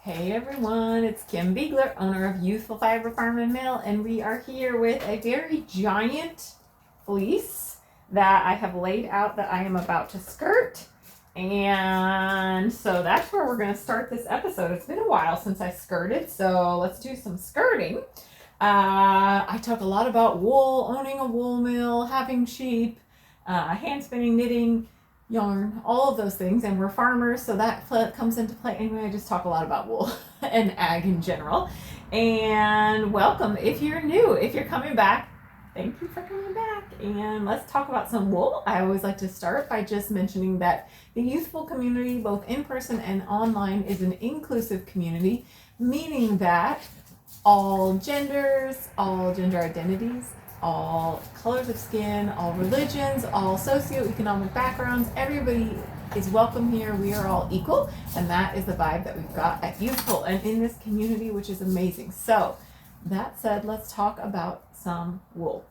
Hey everyone, it's Kim Beegler, owner of Youthful Fiber Farm and Mill, and we are here with a very giant fleece that I have laid out that I am about to skirt. And so that's where we're going to start this episode. It's been a while since I skirted, so let's do some skirting. I talk a lot about wool, owning a wool mill, having sheep, hand spinning, knitting, yarn, all of those things, and we're farmers, so that comes into play. Anyway, I just talk a lot about wool and ag in general. And welcome if you're new. If you're coming back, thank you for coming back. And let's talk about some wool. I always like to start by just mentioning that the Youthful community, both in person and online, is an inclusive community, meaning that all genders, all gender identities, all colors of skin, all religions, all socioeconomic backgrounds, everybody is welcome here. We are all equal, and that is the vibe that we've got at Ewethful and in this community, which is amazing. So that said, let's talk about some wool.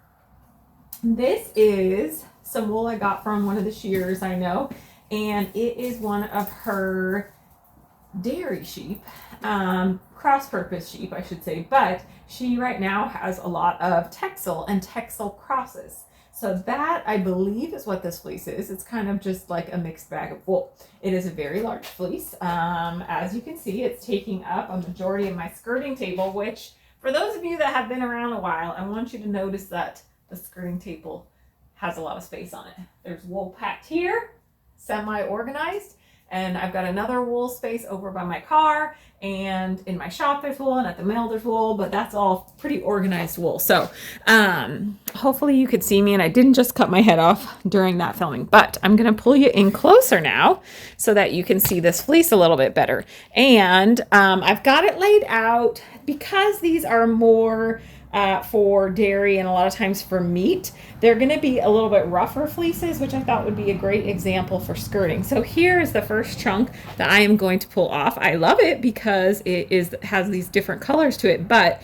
This is some wool I got from one of the shearers I know, and it is one of her dairy sheep, cross-purpose sheep, I should say, but she right now has a lot of Texel and Texel crosses. So that, I believe, is what this fleece is. It's kind of just like a mixed bag of wool. It is a very large fleece. As you can see, it's taking up a majority of my skirting table, which, for those of you that have been around a while, I want you to notice that the skirting table has a lot of space on it. There's wool packed here, semi-organized, and I've got another wool space over by my car, and in my shop there's wool, and at the mill there's wool, but that's all pretty organized wool. So hopefully you could see me, and I didn't just cut my head off during that filming, but I'm gonna pull you in closer now so that you can see this fleece a little bit better. And I've got it laid out because these are more for dairy and a lot of times for meat. They're going to be a little bit rougher fleeces, which I thought would be a great example for skirting. So here is the first chunk that I am going to pull off. I love it because it has these different colors to it, but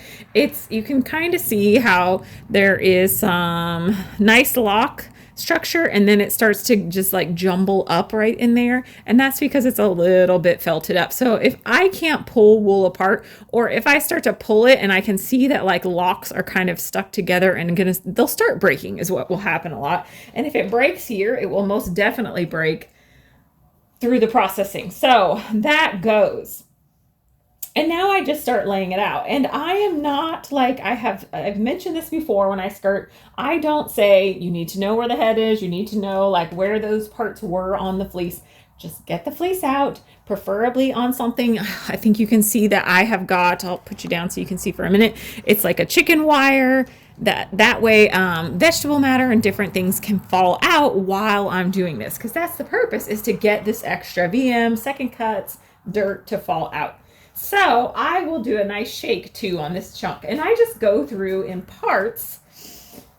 you can kind of see how there is some nice lock structure, and then it starts to just like jumble up right in there, and that's because it's a little bit felted up. So if I can't pull wool apart, or if I start to pull it and I can see that like locks are kind of stuck together and they'll start breaking, is what will happen a lot. And if it breaks here, it will most definitely break through the processing. So that goes. And now I just start laying it out. And I am not like, I've mentioned this before when I skirt, I don't say you need to know where the head is. You need to know like where those parts were on the fleece. Just get the fleece out, preferably on something. I think you can see that I have got, I'll put you down so you can see for a minute. It's like a chicken wire. That way vegetable matter and different things can fall out while I'm doing this. Because that's the purpose, is to get this extra VM, second cuts, dirt to fall out. So I will do a nice shake too on this chunk, and I just go through in parts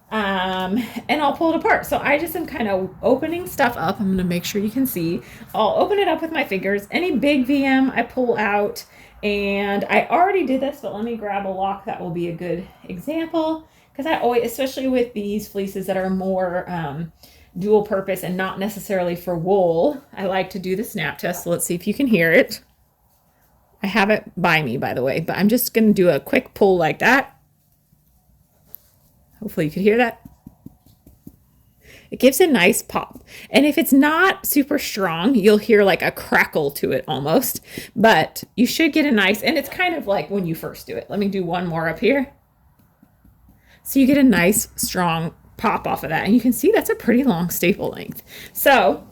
and I'll pull it apart. So I just am kind of opening stuff up. I'm going to make sure you can see. I'll open it up with my fingers. Any big VM I pull out, and I already did this, but let me grab a lock that will be a good example, because I always, especially with these fleeces that are more dual purpose and not necessarily for wool, I like to do the snap test. So let's see if you can hear it. I have it by me, by the way, but I'm just going to do a quick pull like that. Hopefully you can hear that. It gives a nice pop. And if it's not super strong, you'll hear like a crackle to it almost, but you should get a nice, and it's kind of like when you first do it. Let me do one more up here. So you get a nice strong pop off of that. And you can see that's a pretty long staple length. So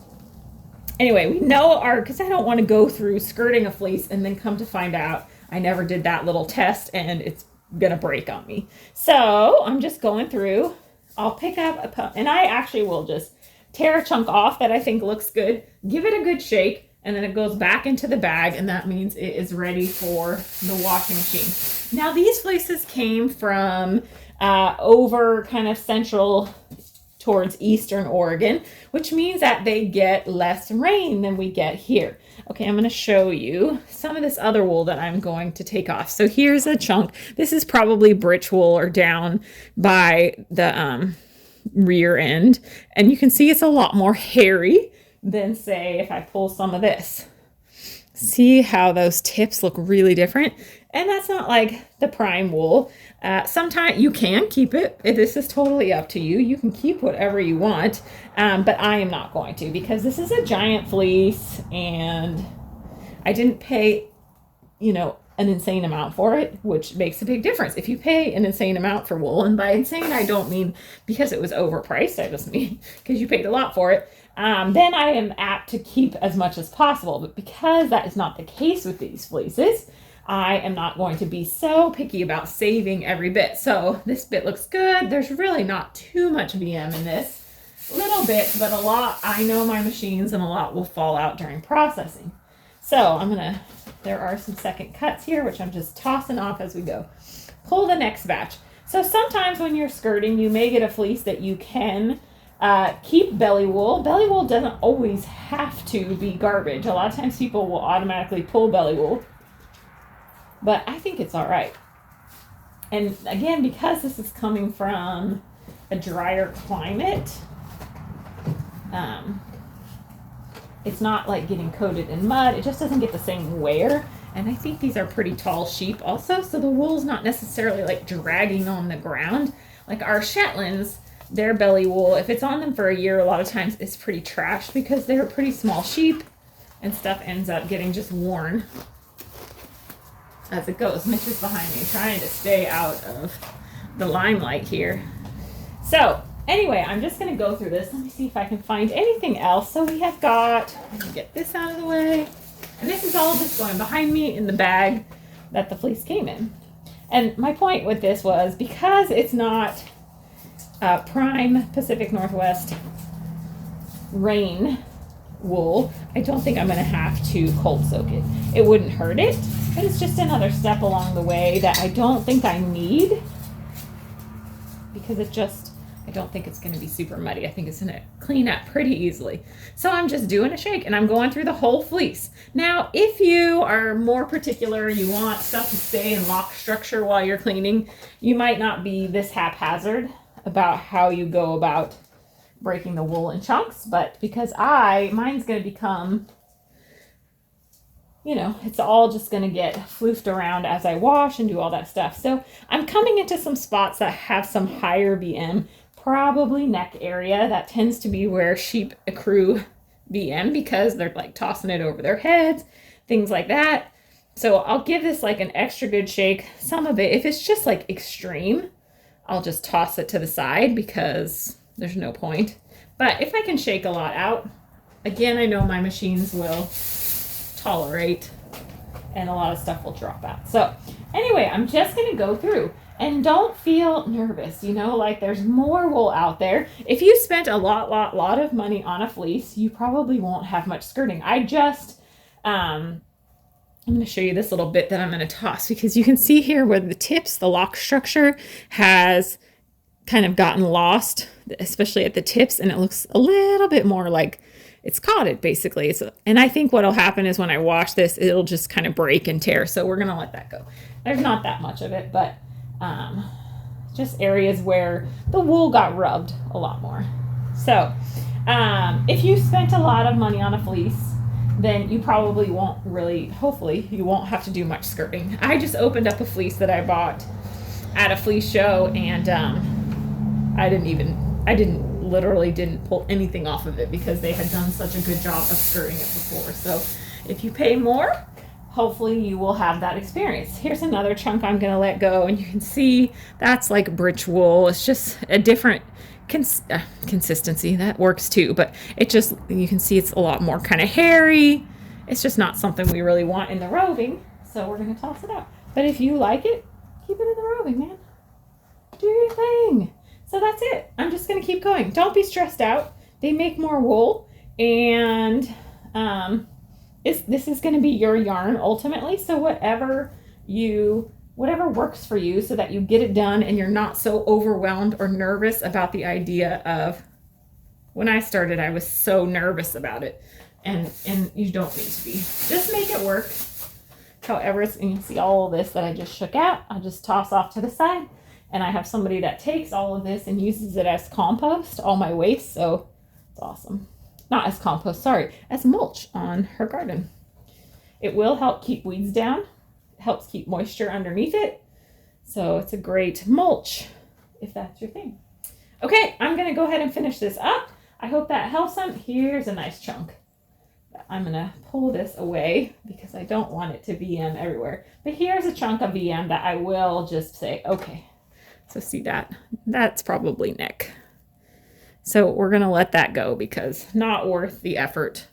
anyway, we know because I don't want to go through skirting a fleece and then come to find out I never did that little test and it's going to break on me. So I'm just going through. I'll pick up and I actually will just tear a chunk off that I think looks good, give it a good shake, and then it goes back into the bag, and that means it is ready for the washing machine. Now these fleeces came from over kind of central towards eastern Oregon, which means that they get less rain than we get here. Okay, I'm going to show you some of this other wool that I'm going to take off. So here's a chunk. This is probably britch wool or down by the rear end. And you can see it's a lot more hairy than, say, if I pull some of this. See how those tips look really different? And that's not like the prime wool. Sometimes you can keep it. This is totally up to you. You can keep whatever you want, but I am not going to because this is a giant fleece and I didn't pay, an insane amount for it, which makes a big difference. If you pay an insane amount for wool, and by insane, I don't mean because it was overpriced, I just mean because you paid a lot for it, then I am apt to keep as much as possible. But because that is not the case with these fleeces, I am not going to be so picky about saving every bit. So this bit looks good. There's really not too much VM in this. A little bit, but a lot. I know my machines and a lot will fall out during processing. So there are some second cuts here, which I'm just tossing off as we go. Pull the next batch. So sometimes when you're skirting, you may get a fleece that you can keep belly wool. Belly wool doesn't always have to be garbage. A lot of times people will automatically pull belly wool, but I think it's all right. And again, because this is coming from a drier climate, it's not like getting coated in mud. It just doesn't get the same wear. And I think these are pretty tall sheep also, so the wool's not necessarily like dragging on the ground. Like our Shetlands, their belly wool, if it's on them for a year, a lot of times it's pretty trashed because they're pretty small sheep and stuff ends up getting just worn as it goes. Mitch is behind me trying to stay out of the limelight here. So anyway, I'm just going to go through this. Let me see if I can find anything else. So we have got, let me get this out of the way. And this is all just going behind me in the bag that the fleece came in. And my point with this was because it's not prime Pacific Northwest rain wool, I don't think I'm going to have to cold soak it. It wouldn't hurt it, but it's just another step along the way that I don't think I need because I don't think it's going to be super muddy. I think it's going to clean up pretty easily. So I'm just doing a shake and I'm going through the whole fleece. Now, if you are more particular, you want stuff to stay in lock structure while you're cleaning, you might not be this haphazard about how you go about breaking the wool in chunks. But because mine's going to become, it's all just going to get floofed around as I wash and do all that stuff. So I'm coming into some spots that have some higher VM, probably neck area. That tends to be where sheep accrue VM because they're like tossing it over their heads, things like that. So I'll give this like an extra good shake. Some of it, if it's just like extreme, I'll just toss it to the side because there's no point. But if I can shake a lot out, again, I know my machines will tolerate and a lot of stuff will drop out. So anyway, I'm just going to go through. And don't feel nervous, like there's more wool out there. If you spent a lot of money on a fleece, you probably won't have much skirting. I'm going to show you this little bit that I'm going to toss because you can see here where the tips, the lock structure has kind of gotten lost, especially at the tips, and it looks a little bit more like it's caught basically. And I think what'll happen is when I wash this, it'll just kind of break and tear. So we're going to let that go. There's not that much of it, but just areas where the wool got rubbed a lot more. So if you spent a lot of money on a fleece, then you probably hopefully you won't have to do much skirting. I just opened up a fleece that I bought at a fleece show and I literally didn't pull anything off of it because they had done such a good job of skirting it before. So if you pay more, hopefully you will have that experience. Here's another chunk I'm going to let go, and you can see that's like britch wool. It's just a different consistency. That works too, but you can see it's a lot more kind of hairy. It's just not something we really want in the roving, so we're going to toss it out. But if you like it, keep it in the roving, man. Do your thing. So that's it. I'm just going to keep going. Don't be stressed out. They make more wool, and this is going to be your yarn ultimately. So whatever works for you so that you get it done and you're not so overwhelmed or nervous about the idea of, when I started, I was so nervous about it, and you don't need to be. Just make it work. However, and you can see all of this that I just shook out, I'll just toss off to the side. And I have somebody that takes all of this and uses it as compost, all my waste. So it's awesome. Not as compost, sorry, as mulch on her garden. It will help keep weeds down. It helps keep moisture underneath it. So it's a great mulch if that's your thing. Okay, I'm going to go ahead and finish this up. I hope that helps some. Here's a nice chunk. I'm going to pull this away because I don't want it to VM everywhere. But here's a chunk of VM that I will just say, okay. So see that? That's probably neck. So we're going to let that go because not worth the effort.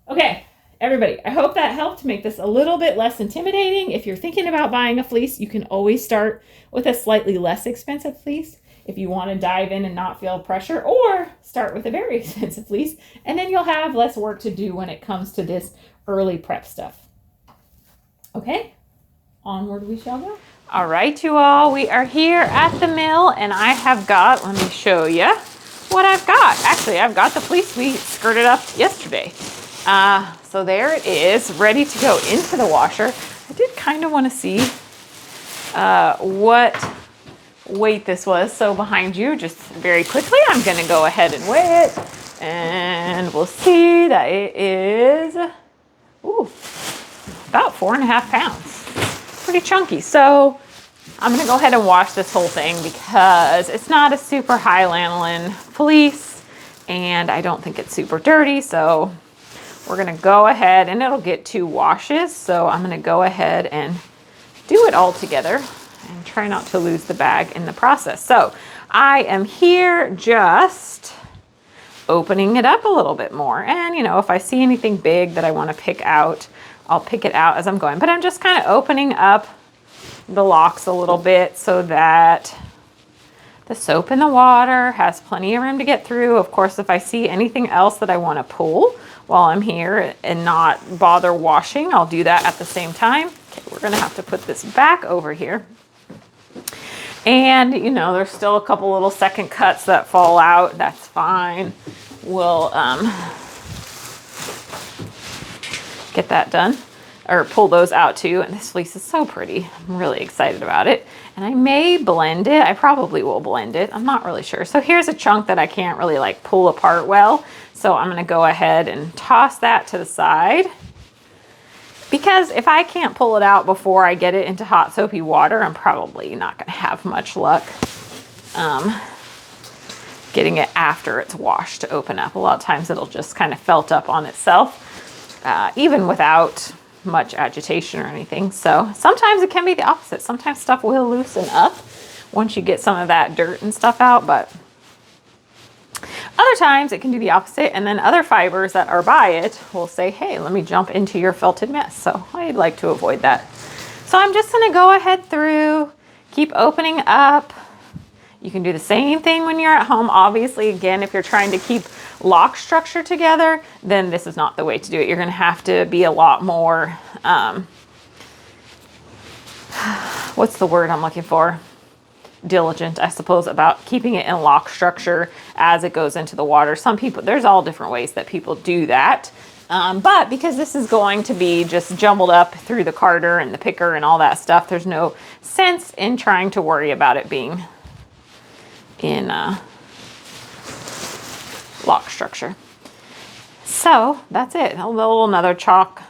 Okay, everybody, I hope that helped make this a little bit less intimidating. If you're thinking about buying a fleece, you can always start with a slightly less expensive fleece if you want to dive in and not feel pressure, or start with a very expensive fleece, and then you'll have less work to do when it comes to this early prep stuff. Okay, onward we shall go. All right, you all, we are here at the mill, and I have got, let me show you what I've got. Actually, I've got the fleece we skirted up yesterday. So there it is, ready to go into the washer. I did kind of want to see what weight this was. So behind you, just very quickly, I'm going to go ahead and weigh it, and we'll see that it is about 4.5 pounds. Pretty chunky. So I'm going to go ahead and wash this whole thing because it's not a super high lanolin fleece, and I don't think it's super dirty. So we're going to go ahead, and it'll get 2 washes. So I'm going to go ahead and do it all together and try not to lose the bag in the process. So I am here just opening it up a little bit more. And, you know, if I see anything big that I want to pick out, I'll pick it out as I'm going. But I'm just kind of opening up the locks a little bit so that the soap in the water has plenty of room to get through. Of course, if I see anything else that I want to pull while I'm here and not bother washing, I'll do that at the same time. Okay, we're going to have to put this back over here. And, you know, there's still a couple little second cuts that fall out. That's fine. We'll get that done, or pull those out too. And this fleece is so pretty. I'm really excited about it. And I may blend it. I probably will blend it. I'm not really sure. So here's a chunk that I can't really like pull apart well. So I'm going to go ahead and toss that to the side. Because if I can't pull it out before I get it into hot soapy water, I'm probably not going to have much luck getting it after it's washed to open up. A lot of times it'll just kind of felt up on itself, even without much agitation or anything. So sometimes it can be the opposite. Sometimes stuff will loosen up once you get some of that dirt and stuff out, but other times it can do the opposite, and then other fibers that are by it will say, hey, let me jump into your felted mess. So I'd like to avoid that. So I'm just going to go ahead through, keep opening up. You can do the same thing when you're at home. Obviously, again, if you're trying to keep lock structure together, then this is not the way to do it. You're going to have to be a lot more, what's the word I'm looking for? Diligent, I suppose, about keeping it in lock structure as it goes into the water. Some people, there's all different ways that people do that. But because this is going to be just jumbled up through the carder and the picker and all that stuff, there's no sense in trying to worry about it being in lock structure. So that's it. A little another chalk.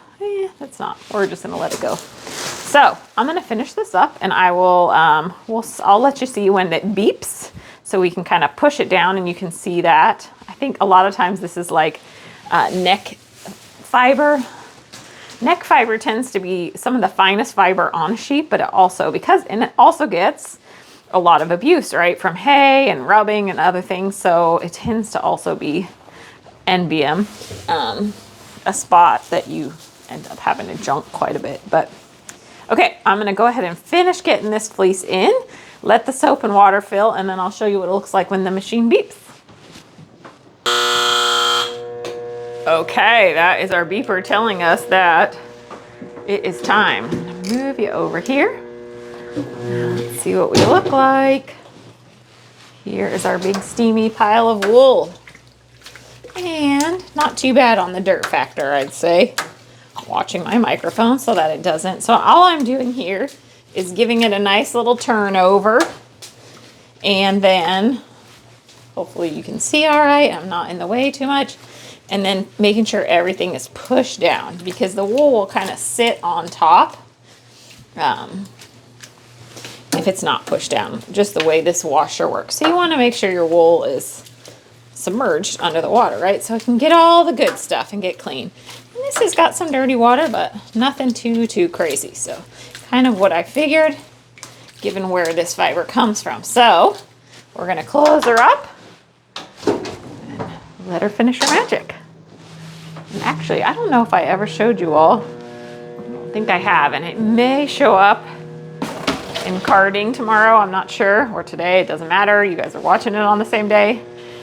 That's not. We're just gonna let it go. So I'm gonna finish this up, and I will. I'll let you see when it beeps, so we can kind of push it down, and you can see that. I think a lot of times this is like neck fiber. Neck fiber tends to be some of the finest fiber on a sheep, but it also gets a lot of abuse, right, from hay and rubbing and other things. So it tends to also be NBM, a spot that you end up having to junk quite a bit. But okay, I'm gonna go ahead and finish getting this fleece in, let the soap and water fill, and then I'll show you what it looks like when the machine beeps. Okay, that is our beeper telling us that it is time. I'm gonna move you over here. Let's see what we look like. Here is our big steamy pile of wool. And not too bad on the dirt factor, I'd say. Watching my microphone so that it doesn't. So all I'm doing here is giving it a nice little turn over. And then, hopefully you can see all right, I'm not in the way too much. and then making sure everything is pushed down, because the wool will kind of sit on top if it's not pushed down, just the way this washer works. So you want to make sure your wool is submerged under the water, right? So it can get all the good stuff and get clean. And this has got some dirty water, but nothing too crazy. So kind of what I figured, given where this fiber comes from. So we're going to close her up and let her finish her magic. And actually, I don't know if I ever showed you all. I don't think I have, and it may show up in carding tomorrow. I'm not sure, or today, it doesn't matter. You guys are watching it on the same day.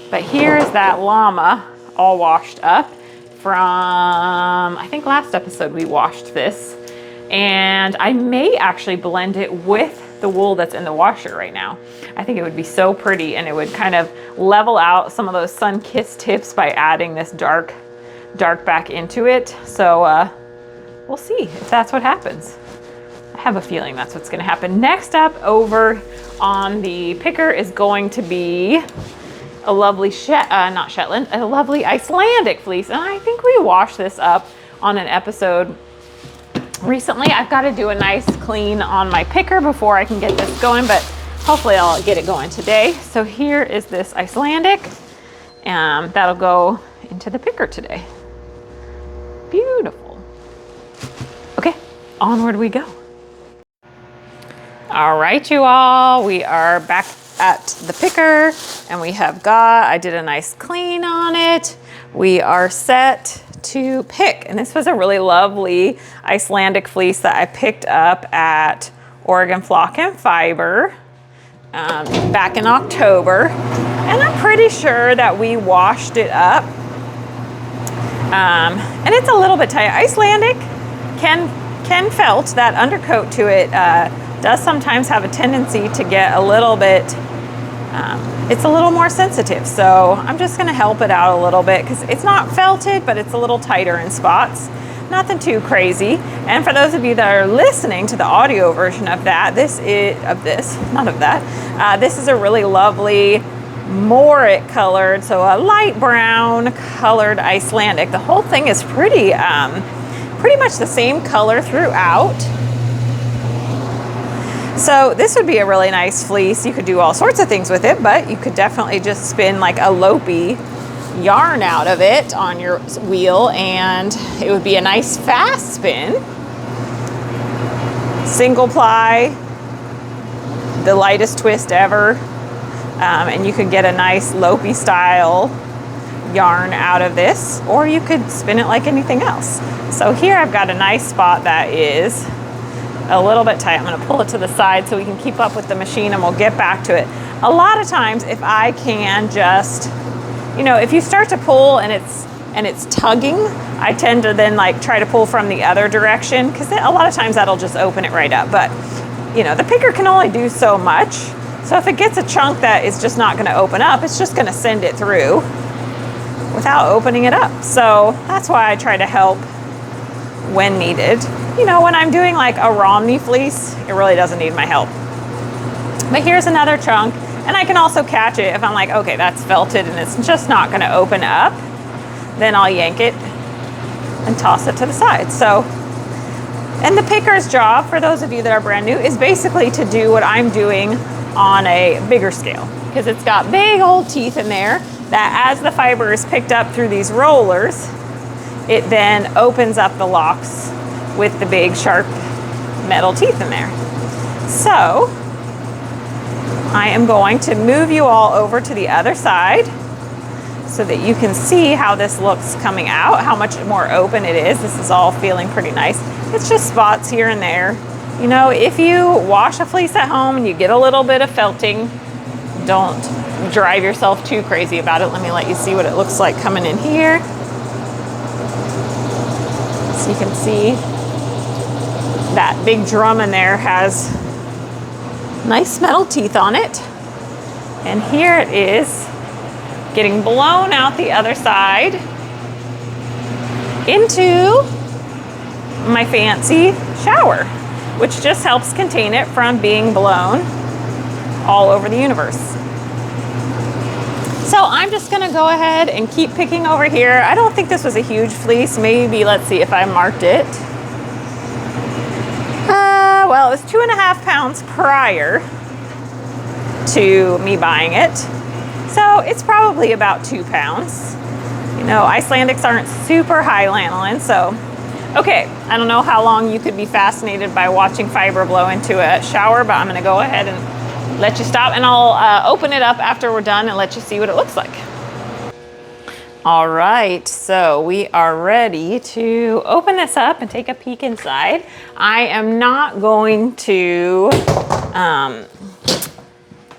But here's that llama all washed up from, I think last episode we washed this. And I may actually blend it with the wool that's in the washer right now. I think it would be so pretty, and it would kind of level out some of those sun-kissed tips by adding this dark back into it. So we'll see if that's what happens. I have a feeling that's what's gonna happen. Next up over on the picker is going to be a lovely, not Shetland, a lovely Icelandic fleece. And I think we washed this up on an episode recently. I've got to do a nice clean on my picker before I can get this going, but hopefully I'll get it going today. So here is this Icelandic, and that'll go into the picker today. Beautiful. Okay, onward we go. All right, you all, we are back at the picker, and I did a nice clean on it. We are set to pick, and this was a really lovely Icelandic fleece that I picked up at Oregon Flock and Fiber back in October, and I'm pretty sure that we washed it up, and it's a little bit tight. Icelandic can felt, that undercoat to it does sometimes have a tendency to get a little bit, it's a little more sensitive. So I'm just gonna help it out a little bit, because it's not felted, but it's a little tighter in spots. Nothing too crazy. And for those of you that are listening to the audio version of that, this is a really lovely Morit colored, so a light brown colored Icelandic. The whole thing is pretty much the same color throughout. So this would be a really nice fleece. You could do all sorts of things with it, but you could definitely just spin like a lopey yarn out of it on your wheel, and it would be a nice fast spin. Single ply, the lightest twist ever, and you could get a nice lopey style yarn out of this, or you could spin it like anything else. So here I've got a nice spot that is a little bit tight. I'm going to pull it to the side so we can keep up with the machine, and we'll get back to it. A lot of times, if I can just, if you start to pull and it's tugging, I tend to then like try to pull from the other direction, because a lot of times that'll just open it right up. But the picker can only do so much. So if it gets a chunk that is just not going to open up, it's just going to send it through without opening it up. So that's why I try to help when needed. When I'm doing like a Romney fleece, it really doesn't need my help. But here's another chunk, and I can also catch it if I'm like, okay, that's felted and it's just not going to open up. Then I'll yank it and toss it to the side. So, and the picker's job, for those of you that are brand new, is basically to do what I'm doing on a bigger scale, because it's got big old teeth in there that, as the fiber is picked up through these rollers, it then opens up the locks with the big sharp metal teeth in there. So I am going to move you all over to the other side so that you can see how this looks coming out, how much more open it is. This is all feeling pretty nice. It's just spots here and there. If you wash a fleece at home and you get a little bit of felting, don't drive yourself too crazy about it. Let me let you see what it looks like coming in here. So you can see that big drum in there has nice metal teeth on it. And here it is getting blown out the other side into my fancy shower, which just helps contain it from being blown all over the universe. So I'm just gonna go ahead and keep picking over here. I don't think this was a huge fleece. Maybe, let's see if I marked it. Well, it was 2.5 pounds prior to me buying it. So it's probably about 2 pounds. You know, Icelandics aren't super high lanolin, so. Okay, I don't know how long you could be fascinated by watching fiber blow into a shower, but I'm gonna go ahead and let you stop, and I'll open it up after we're done and let you see what it looks like. All right, so we are ready to open this up and take a peek inside. I am not going to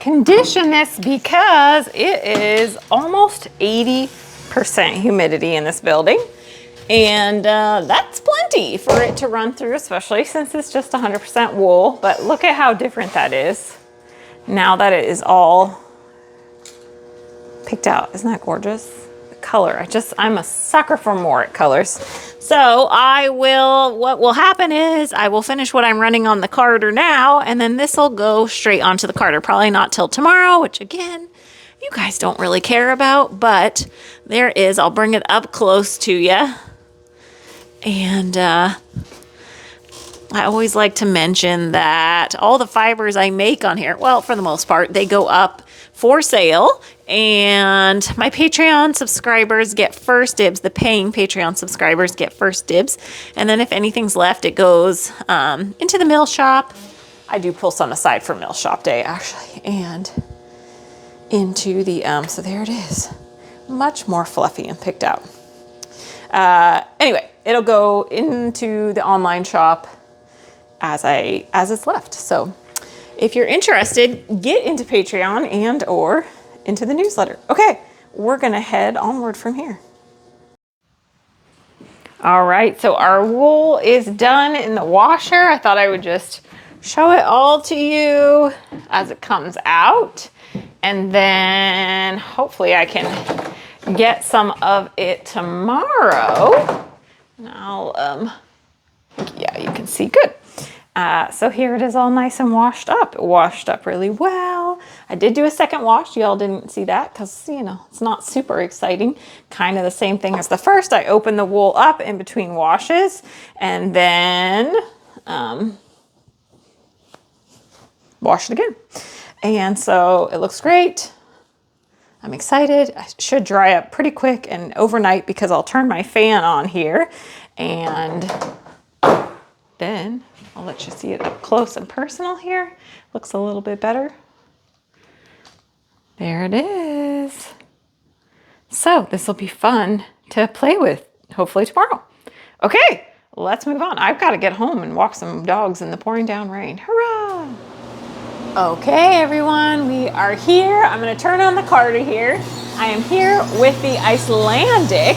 condition this because it is almost 80% humidity in this building. And that's plenty for it to run through, especially since it's just 100% wool. But look at how different that is now that it is all picked out. Isn't that gorgeous? Color. I'm a sucker for more colors. So what will happen is I will finish what I'm running on the carder now, and then this will go straight onto the carder. Probably not till tomorrow, which again, you guys don't really care about, but there is, I'll bring it up close to you. And I always like to mention that all the fibers I make on here, well, for the most part, they go up for sale, and my Patreon subscribers get first dibs. The paying Patreon subscribers get first dibs, and then if anything's left, it goes into the mill shop. I do pull some aside for mill shop day, actually, and into the so there it is, much more fluffy and picked out. Anyway, it'll go into the online shop as it's left. So if you're interested, get into Patreon and or into the newsletter. Okay, we're gonna head onward from here. All right, so our wool is done in the washer. I thought I would just show it all to you as it comes out. And then hopefully I can get some of it tomorrow. And I'll, yeah, you can see good. So here it is all nice and washed up. It washed up really well. I did do a second wash. Y'all didn't see that because, you know, it's not super exciting. Kind of the same thing as the first. I opened the wool up in between washes and then wash it again. And so it looks great. I'm excited. It should dry up pretty quick and overnight because I'll turn my fan on here, and then I'll let you see it up close and personal here. Looks a little bit better. There it is. So this will be fun to play with, hopefully tomorrow. Okay, let's move on. I've got to get home and walk some dogs in the pouring down rain. Hurrah! Okay, everyone, we are here. I'm going to turn on the carder here. I am here with the Icelandic,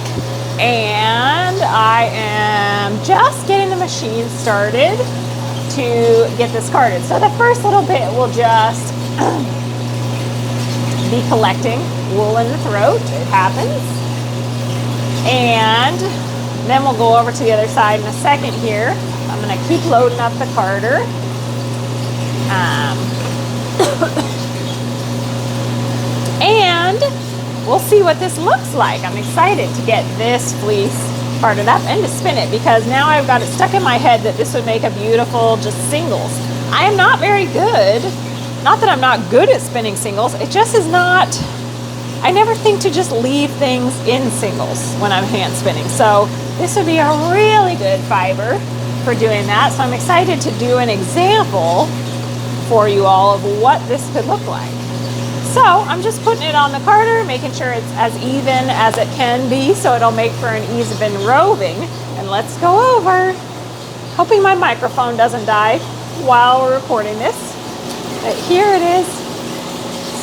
and I am just getting the machine started to get this carded. So the first little bit will just be collecting wool in the throat. It happens. And then we'll go over to the other side in a second here. I'm going to keep loading up the carder. And we'll see what this looks like. I'm excited to get this fleece parted up and to spin it, because now I've got it stuck in my head that this would make a beautiful just singles. I am not very good, not that I'm not good at spinning singles, it just is not, I never think to just leave things in singles when I'm hand spinning. So this would be a really good fiber for doing that. So I'm excited to do an example for you all of what this could look like. So I'm just putting it on the carder, making sure it's as even as it can be so it'll make for an even roving. And let's go over, hoping my microphone doesn't die while we're recording this. But here it is,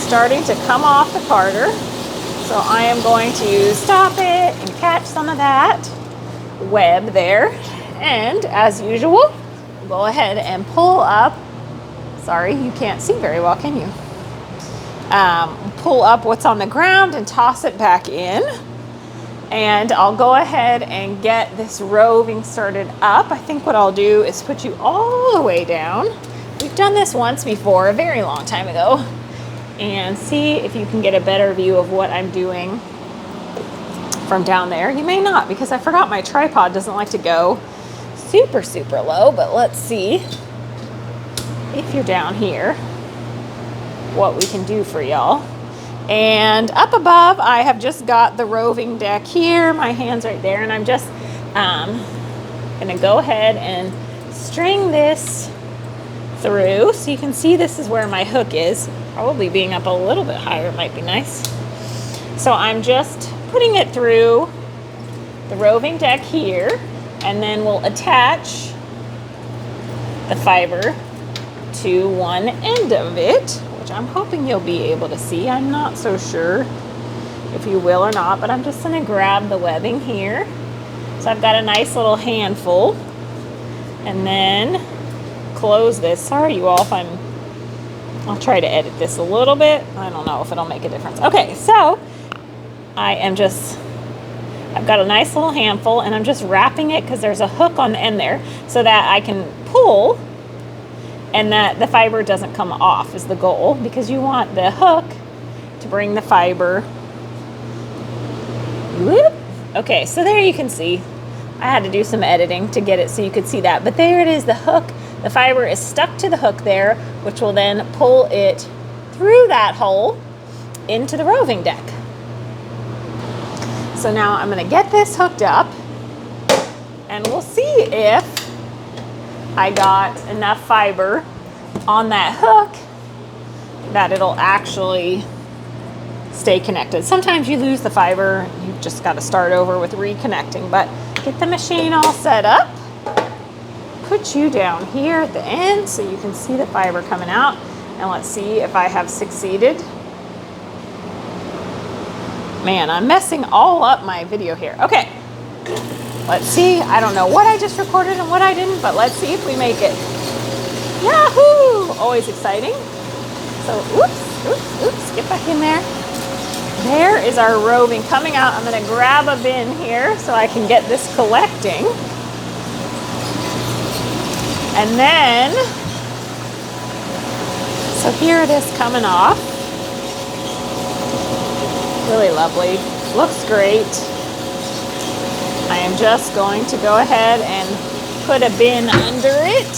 starting to come off the carder. So I am going to stop it and catch some of that web there. And as usual, go ahead and pull up. Sorry, you can't see very well, can you? Pull up what's on the ground and toss it back in. And I'll go ahead and get this roving started up. I think what I'll do is put you all the way down. We've done this once before, a very long time ago. and see if you can get a better view of what I'm doing from down there. You may not, because I forgot my tripod doesn't like to go super, super low, but let's see if you're down here what we can do for y'all. And up above, I have just got the roving deck here, my hand's right there, and I'm just gonna go ahead and string this through so you can see this is where my hook is. Probably being up a little bit higher might be nice. So I'm just putting it through the roving deck here, and then we'll attach the fiber to one end of it, which I'm hoping you'll be able to see. I'm not so sure if you will or not, but I'm just gonna grab the webbing here. So I've got a nice little handful, and then close this. Sorry you all if I'll try to edit this a little bit. I don't know if it'll make a difference. Okay, so I've got a nice little handful, and I'm just wrapping it because there's a hook on the end there so that I can pull and that the fiber doesn't come off is the goal, because you want the hook to bring the fiber. Whoop. Okay, so there you can see. I had to do some editing to get it so you could see that, but there it is, the hook. The fiber is stuck to the hook there, which will then pull it through that hole into the roving deck. So now I'm gonna get this hooked up, and we'll see if I got enough fiber on that hook that it'll actually stay connected. Sometimes you lose the fiber, you've just got to start over with reconnecting, but get the machine all set up. Put you down here at the end so you can see the fiber coming out, and let's see if I have succeeded. Man, I'm messing all up my video here. Okay, let's see. I don't know what I just recorded and what I didn't, but let's see if we make it. Yahoo! Always exciting. So, oops, get back in there. There is our roving coming out. I'm gonna grab a bin here so I can get this collecting. And then, so here it is coming off. Really lovely, looks great. I am just going to go ahead and put a bin under it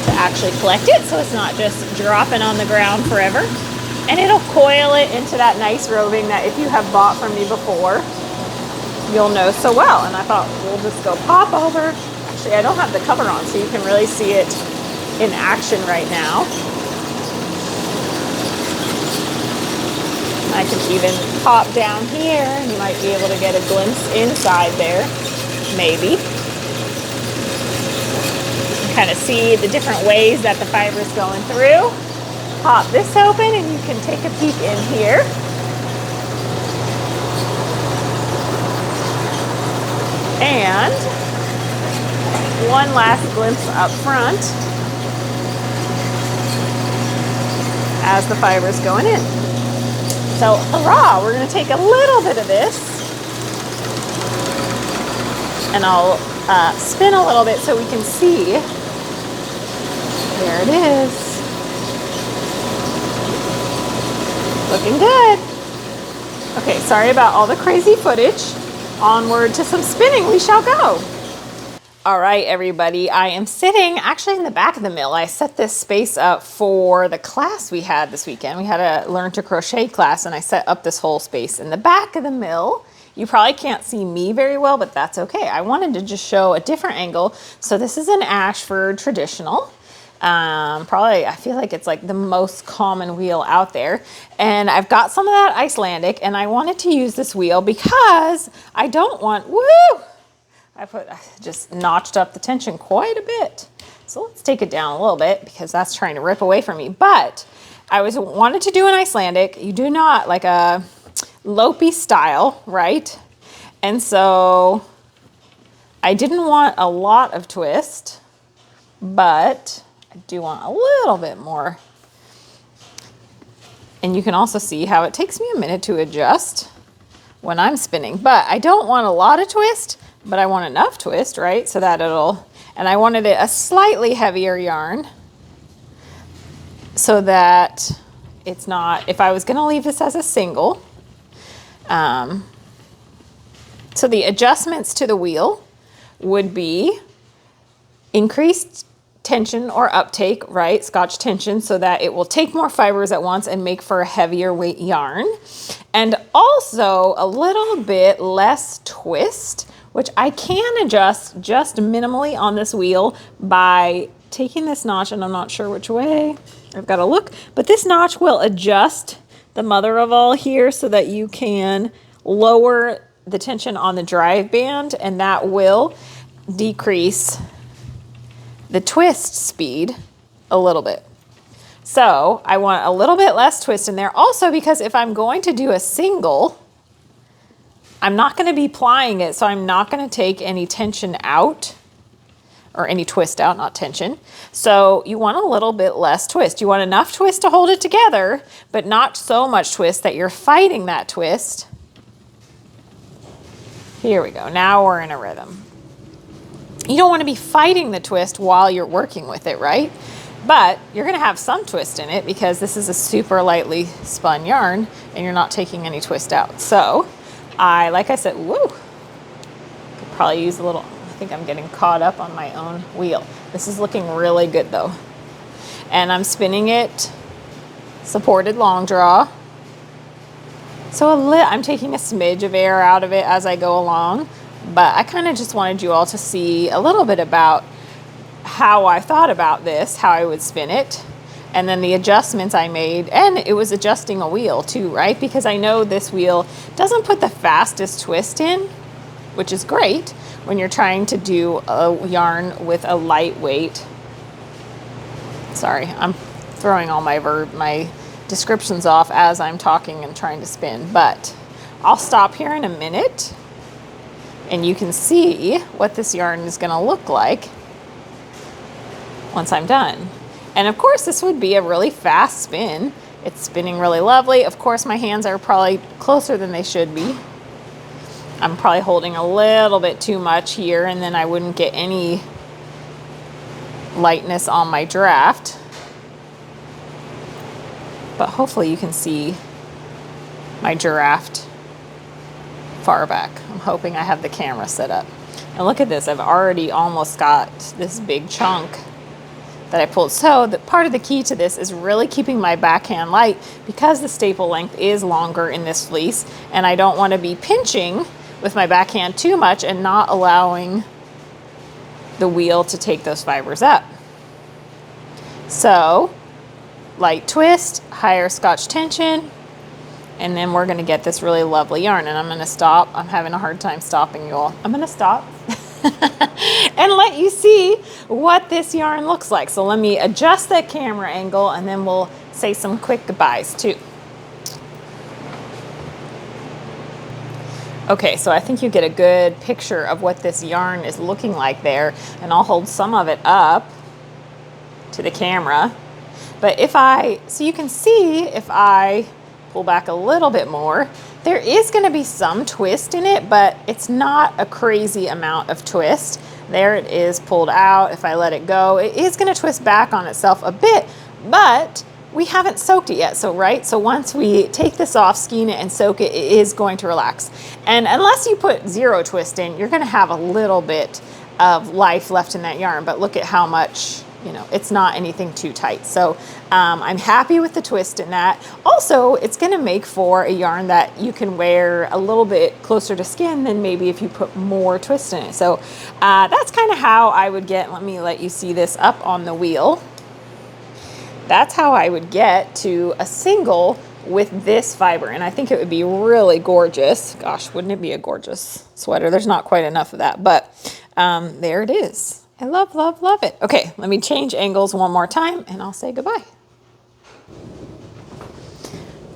to actually collect it so it's not just dropping on the ground forever. And it'll coil it into that nice roving that if you have bought from me before, you'll know so well. And I thought we'll just go pop over. Actually, I don't have the cover on so you can really see it in action right now. I can even pop down here and you might be able to get a glimpse inside there, maybe. Kind of see the different ways that the fiber is going through. Pop this open and you can take a peek in here. And one last glimpse up front as the fiber is going in. So, hurrah, we're going to take a little bit of this and I'll spin a little bit so we can see. There it is. Looking good. Okay, sorry about all the crazy footage. Onward to some spinning we shall go. All right, everybody, I am sitting actually in the back of the mill. I set this space up for the class we had this weekend. We had a learn to crochet class and I set up this whole space in the back of the mill. You probably can't see me very well, but that's okay. I wanted to just show a different angle. So this is an Ashford traditional. Probably, I feel like it's like the most common wheel out there. And I've got some of that Icelandic and I wanted to use this wheel because I don't want, I just notched up the tension quite a bit. So let's take it down a little bit because that's trying to rip away from me. But I wanted to do an Icelandic. You do not like a lopey style, right? And so I didn't want a lot of twist, but I do want a little bit more. And you can also see how it takes me a minute to adjust when I'm spinning, but I don't want a lot of twist, but I want enough twist, right? So that and I wanted it a slightly heavier yarn so that it's not, if I was gonna leave this as a single, so the adjustments to the wheel would be increased tension or uptake, right? Scotch tension, so that it will take more fibers at once and make for a heavier weight yarn. And also a little bit less twist, which I can adjust just minimally on this wheel by taking this notch, and I'm not sure which way, I've got to look, but this notch will adjust the mother of all here so that you can lower the tension on the drive band, and that will decrease the twist speed a little bit. So I want a little bit less twist in there. Also, because if I'm going to do a single, I'm not going to be plying it, so I'm not going to take any tension out, or any twist out, not tension. So you want a little bit less twist. You want enough twist to hold it together, but not so much twist that you're fighting that twist. Here we go. Now we're in a rhythm. You don't want to be fighting the twist while you're working with it, right? But you're going to have some twist in it because this is a super lightly spun yarn and you're not taking any twist out. So like I said, could probably use a little, I think I'm getting caught up on my own wheel. This is looking really good though. And I'm spinning it supported long draw. So I'm taking a smidge of air out of it as I go along, but I kind of just wanted you all to see a little bit about how I thought about this, how I would spin it, and then the adjustments I made. And it was adjusting a wheel too, right? Because I know this wheel doesn't put the fastest twist in, which is great when you're trying to do a yarn with a lightweight. Sorry, I'm throwing all my descriptions off as I'm talking and trying to spin, but I'll stop here in a minute and you can see what this yarn is going to look like once I'm done. And of course this would be a really fast spin. It's spinning really lovely. Of course my hands are probably closer than they should be. I'm probably holding a little bit too much here, and then I wouldn't get any lightness on my draft. But hopefully you can see my giraffe far back. I'm hoping I have the camera set up. And look at this, I've already almost got this big chunk that I pulled. So the part of the key to this is really keeping my backhand light, because the staple length is longer in this fleece, and I don't want to be pinching with my backhand too much and not allowing the wheel to take those fibers up. So light twist, higher Scotch tension, and then we're going to get this really lovely yarn. And I'm going to stop. I'm having a hard time stopping you all. I'm going to stop and let you see what this yarn looks like. So let me adjust that camera angle and then we'll say some quick goodbyes too. Okay, so I think you get a good picture of what this yarn is looking like there, and I'll hold some of it up to the camera. But so you can see if I pull back a little bit more, there is going to be some twist in it, but it's not a crazy amount of twist. There it is pulled out. If I let it go, it is going to twist back on itself a bit, but we haven't soaked it yet. So once we take this off, skein it and soak it, it is going to relax. And unless you put zero twist in, you're going to have a little bit of life left in that yarn, but look at how much, it's not anything too tight. So I'm happy with the twist in that. Also, it's going to make for a yarn that you can wear a little bit closer to skin than maybe if you put more twist in it. So that's kind of how I would let me let you see this up on the wheel. That's how I would get to a single with this fiber. And I think it would be really gorgeous. Gosh, wouldn't it be a gorgeous sweater? There's not quite enough of that, but there it is. I love, love, love it. Okay, let me change angles one more time and I'll say goodbye.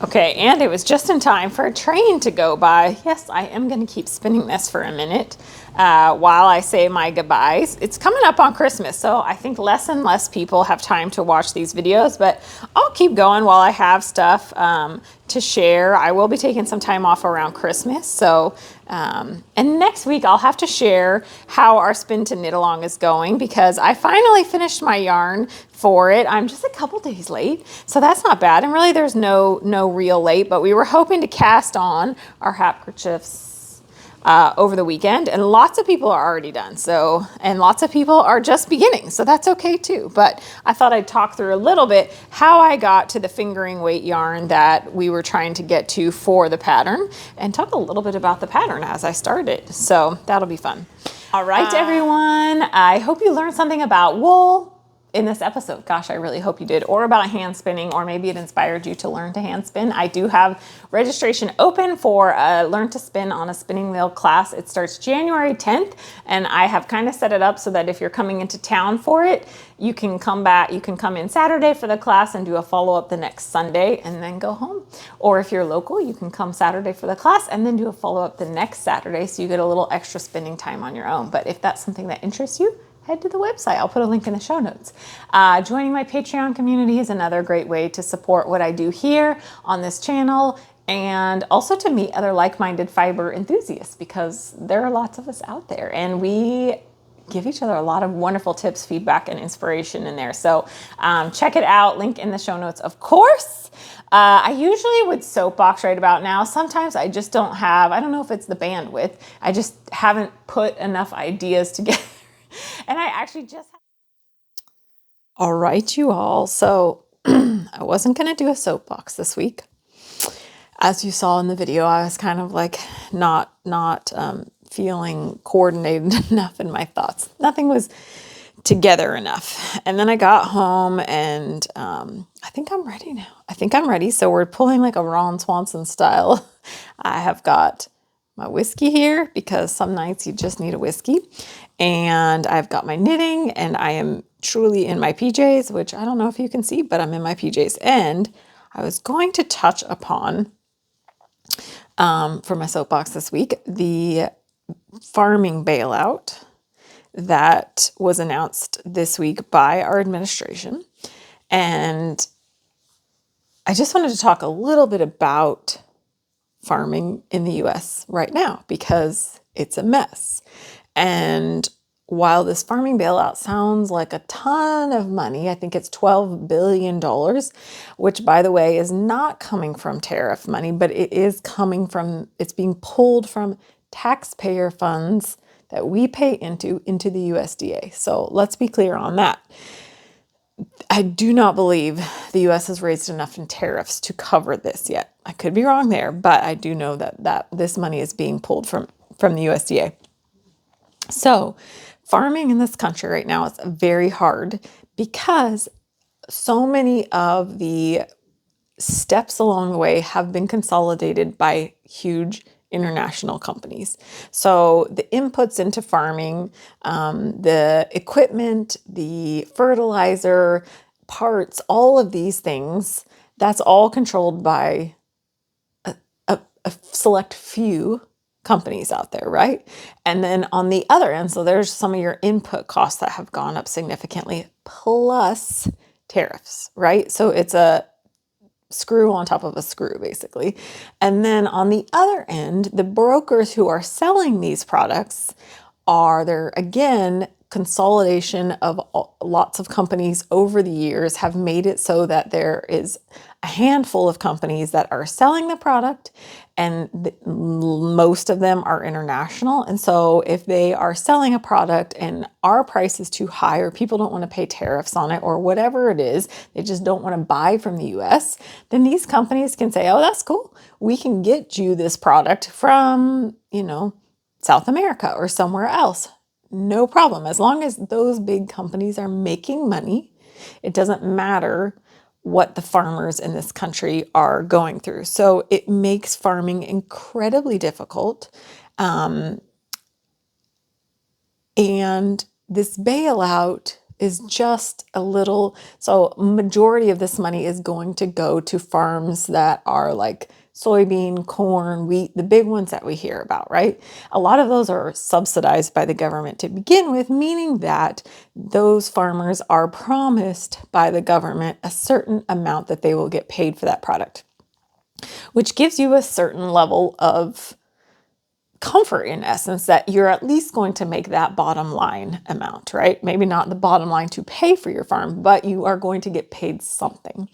Okay, and it was just in time for a train to go by. Yes, I am going to keep spinning this for a minute. while I say my goodbyes. It's coming up on Christmas, so I think less and less people have time to watch these videos, but I'll keep going while I have stuff to share. I will be taking some time off around Christmas, so and next week I'll have to share how our spin to knit along is going, because I finally finished my yarn for it. I'm just a couple days late, so that's not bad, and really there's no real late, but we were hoping to cast on our handkerchiefs over the weekend, and lots of people are already done. So, and lots of people are just beginning, so that's okay too. But I thought I'd talk through a little bit how I got to the fingering weight yarn that we were trying to get to for the pattern, and talk a little bit about the pattern as I started. So that'll be fun. All right, everyone. I hope you learned something about wool in this episode. Gosh, I really hope you did, or about hand spinning, or maybe it inspired you to learn to hand spin. I do have registration open for a Learn to Spin on a Spinning Wheel class. It starts January 10th, and I have kind of set it up so that if you're coming into town for it, you can come back, you can come in Saturday for the class and do a follow-up the next Sunday and then go home. Or if you're local, you can come Saturday for the class and then do a follow-up the next Saturday, so you get a little extra spinning time on your own. But if that's something that interests you, head to the website. I'll put a link in the show notes. Joining my Patreon community is another great way to support what I do here on this channel, and also to meet other like-minded fiber enthusiasts, because there are lots of us out there, and we give each other a lot of wonderful tips, feedback, and inspiration in there. So check it out. Link in the show notes, of course. I usually would soapbox right about now. Sometimes I just don't have, I don't know if it's the bandwidth. I just haven't put enough ideas together. And I actually just... All right, you all. So I wasn't going to do a soapbox this week. As you saw in the video, I was kind of like not feeling coordinated enough in my thoughts. Nothing was together enough. And then I got home, and I think I'm ready now. I think I'm ready. So we're pulling like a Ron Swanson style. I have got my whiskey here, because some nights you just need a whiskey. And I've got my knitting, and I am truly in my PJs, which I don't know if you can see, but I'm in my PJs. And I was going to touch upon, for my soapbox this week, the farming bailout that was announced this week by our administration. And I just wanted to talk a little bit about farming in the US right now, because it's a mess. And while this farming bailout sounds like a ton of money, I think it's $12 billion, which, by the way, is not coming from tariff money, but it is coming from, it's being pulled from taxpayer funds that we pay into the USDA. So let's be clear on that. I do not believe the U.S. has raised enough in tariffs to cover this yet. I could be wrong there, but I do know that this money is being pulled from the USDA. So farming in this country right now is very hard, because so many of the steps along the way have been consolidated by huge international companies. So the inputs into farming, the equipment, the fertilizer, parts, all of these things, that's all controlled by a select few companies out there, right? And then on the other end, so there's some of your input costs that have gone up significantly, plus tariffs, right? So it's a screw on top of a screw, basically. And then on the other end, the brokers who are selling these products are there, again, consolidation of lots of companies over the years have made it so that there is a handful of companies that are selling the product, and most of them are international. And so if they are selling a product and our price is too high, or people don't want to pay tariffs on it, or whatever it is, they just don't want to buy from the US, then these companies can say, oh, that's cool. We can get you this product from, South America or somewhere else. No problem. As long as those big companies are making money, it doesn't matter what the farmers in this country are going through. So it makes farming incredibly difficult. And this bailout is just a little, so majority of this money is going to go to farms that are like soybean, corn, wheat, the big ones that we hear about, right? A lot of those are subsidized by the government to begin with, meaning that those farmers are promised by the government a certain amount that they will get paid for that product, which gives you a certain level of comfort, in essence, that you're at least going to make that bottom line amount, right? Maybe not the bottom line to pay for your farm, but you are going to get paid something.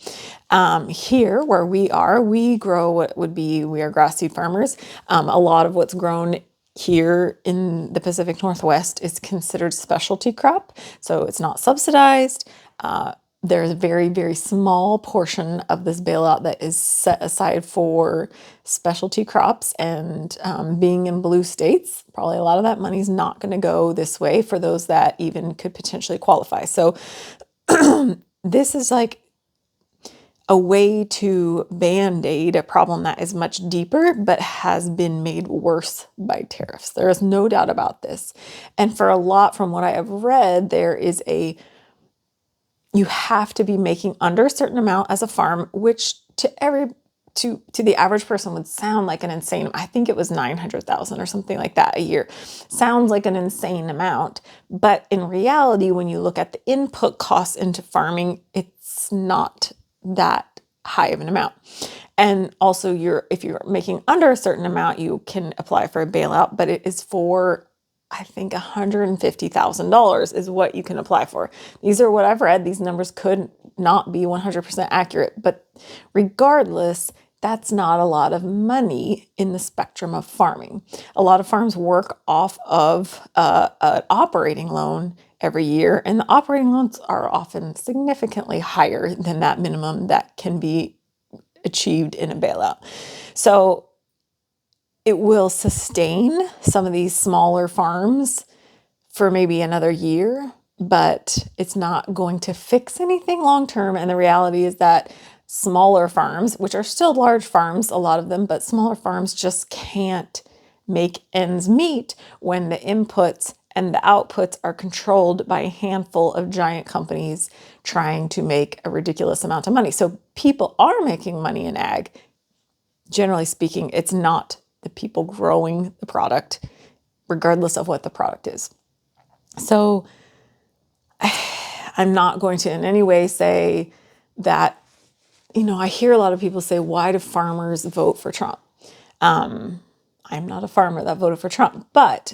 Here where we grow what would be, we are grass seed farmers. A lot of what's grown here in the Pacific Northwest is considered specialty crop. So it's not subsidized. There's a very, very small portion of this bailout that is set aside for specialty crops, and being in blue states, probably a lot of that money is not going to go this way for those that even could potentially qualify. So this is like a way to band-aid a problem that is much deeper, but has been made worse by tariffs. There is no doubt about this. And for a lot, from what I have read, there is you have to be making under a certain amount as a farm, which to the average person would sound like an insane. I think it was 900,000 or something like that a year. Sounds like an insane amount, but in reality, when you look at the input costs into farming, it's not that high of an amount. And also, if you're making under a certain amount, you can apply for a bailout, but it is for, I think, $150,000 is what you can apply for. These are what I've read. These numbers could not be 100% accurate, but regardless, that's not a lot of money in the spectrum of farming. A lot of farms work off of an operating loan every year, and the operating loans are often significantly higher than that minimum that can be achieved in a bailout. So it will sustain some of these smaller farms for maybe another year, but it's not going to fix anything long term. And the reality is that smaller farms, which are still large farms, a lot of them, but smaller farms just can't make ends meet when the inputs and the outputs are controlled by a handful of giant companies trying to make a ridiculous amount of money. So people are making money in ag. Generally speaking, it's not the people growing the product, regardless of what the product is. So I'm not going to in any way say that, I hear a lot of people say, why do farmers vote for Trump? I'm not a farmer that voted for Trump, but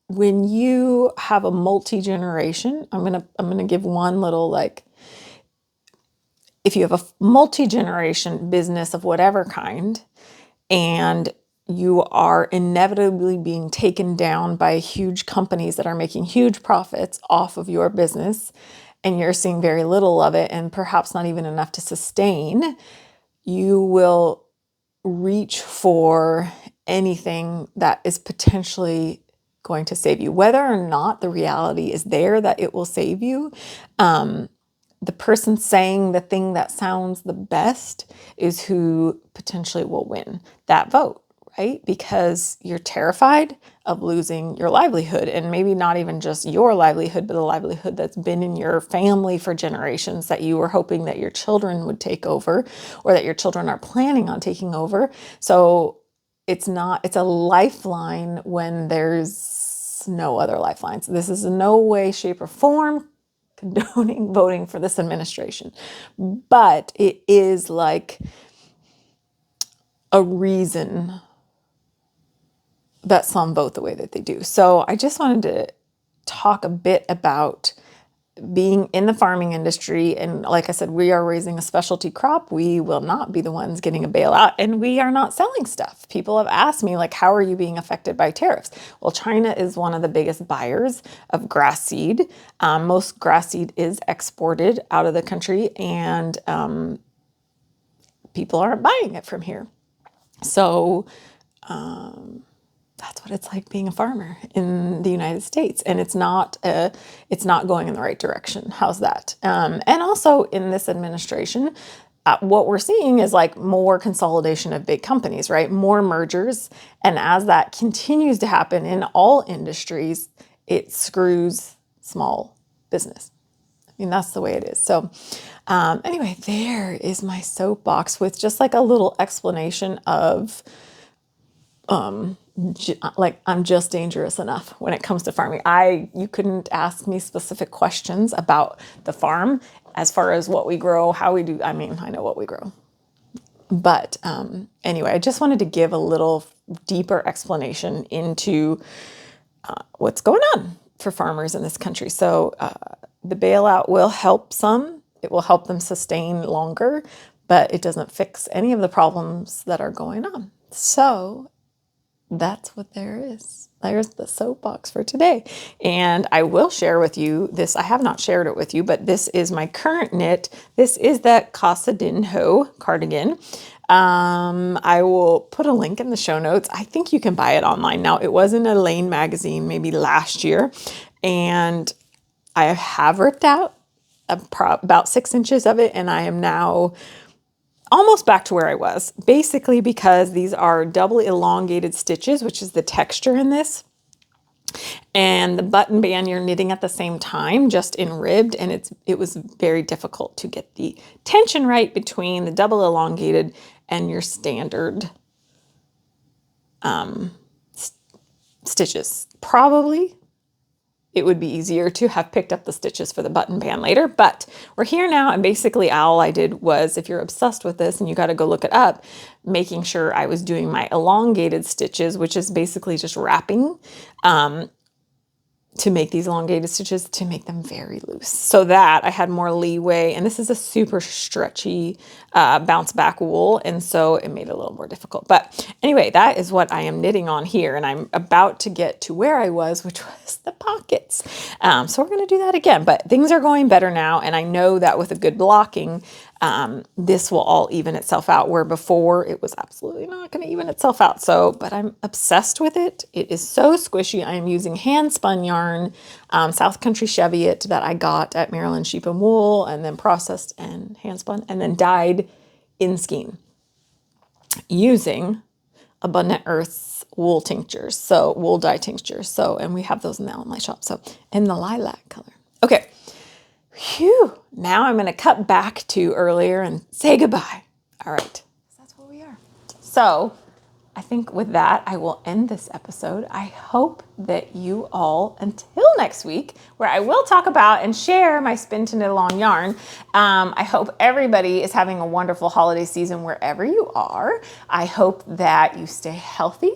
when you have a multi-generation, I'm gonna give one little, if you have a multi-generation business of whatever kind, and you are inevitably being taken down by huge companies that are making huge profits off of your business, and you're seeing very little of it, and perhaps not even enough to sustain, you will reach for anything that is potentially going to save you, whether or not the reality is there that it will save you. The person saying the thing that sounds the best is who potentially will win that vote, right? Because you're terrified of losing your livelihood, and maybe not even just your livelihood, but a livelihood that's been in your family for generations that you were hoping that your children would take over, or that your children are planning on taking over. So it's a lifeline when there's no other lifelines. This is in no way, shape, or form condoning voting for this administration, but it is like a reason that some vote the way that they do. So I just wanted to talk a bit about being in the farming industry. And like I said, we are raising a specialty crop. We will not be the ones getting a bailout, and we are not selling stuff. People have asked me, how are you being affected by tariffs? Well, China is one of the biggest buyers of grass seed. Most grass seed is exported out of the country, and people aren't buying it from here. So that's what it's like being a farmer in the United States. And it's not going in the right direction. How's that? And also in this administration, what we're seeing is more consolidation of big companies, right? More mergers. And as that continues to happen in all industries, it screws small business. mean, that's the way it is. So anyway, there is my soapbox with just like a little explanation of like I'm just dangerous enough when it comes to farming. You couldn't ask me specific questions about the farm as far as what we grow, how we do. I mean, I know what we grow. But anyway, I just wanted to give a little deeper explanation into what's going on for farmers in this country. So the bailout will help some. It will help them sustain longer, but it doesn't fix any of the problems that are going on. So that's what there is. There's the soapbox for today. And I will share with you this. I have not shared it with you, but this is my current knit. This is that Casadinho Cardigan. I will put a link in the show notes. I think you can buy it online now. It was in a Lane magazine maybe last year. And I have ripped out about 6 inches of it. And I am now almost back to where I was, basically because these are double elongated stitches, which is the texture in this. And the button band you're knitting at the same time, just in ribbed, and it was very difficult to get the tension right between the double elongated and your standard stitches. Probably it would be easier to have picked up the stitches for the button band later, but we're here now. And basically all I did was, if you're obsessed with this, and you got to go look it up, making sure I was doing my elongated stitches, which is basically just wrapping to make these elongated stitches to make them very loose, so that I had more leeway. And this is a super stretchy bounce back wool, and so it made it a little more difficult. But anyway, that is what I am knitting on here, and I'm about to get to where I was, which was the pockets. So we're going to do that again, but things are going better now, and I know that with a good blocking, this will all even itself out, where before it was absolutely not going to even itself out. So, but I'm obsessed with it. It is so squishy. I am using handspun yarn, South Country Cheviot that I got at Maryland Sheep and Wool, and then processed and handspun and then dyed in skein using Abundant Earth's wool tinctures. So wool dye tinctures. So, and we have those now in my shop. So in the lilac color. Okay. Phew, now I'm going to cut back to earlier and say goodbye. All right, that's where we are. So I think with that, I will end this episode. I hope that you all, until next week, where I will talk about and share my spin to knit along yarn. I hope everybody is having a wonderful holiday season wherever you are. I hope that you stay healthy.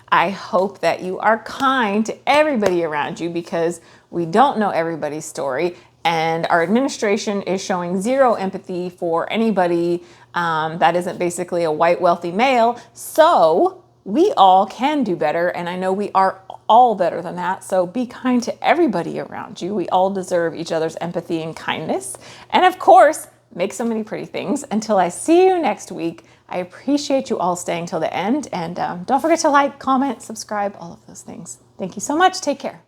I hope that you are kind to everybody around you, because we don't know everybody's story. And our administration is showing zero empathy for anybody that isn't basically a white, wealthy male. So we all can do better. And I know we are all better than that. So be kind to everybody around you. We all deserve each other's empathy and kindness. And of course, make so many pretty things. Until I see you next week, I appreciate you all staying till the end. And don't forget to like, comment, subscribe, all of those things. Thank you so much. Take care.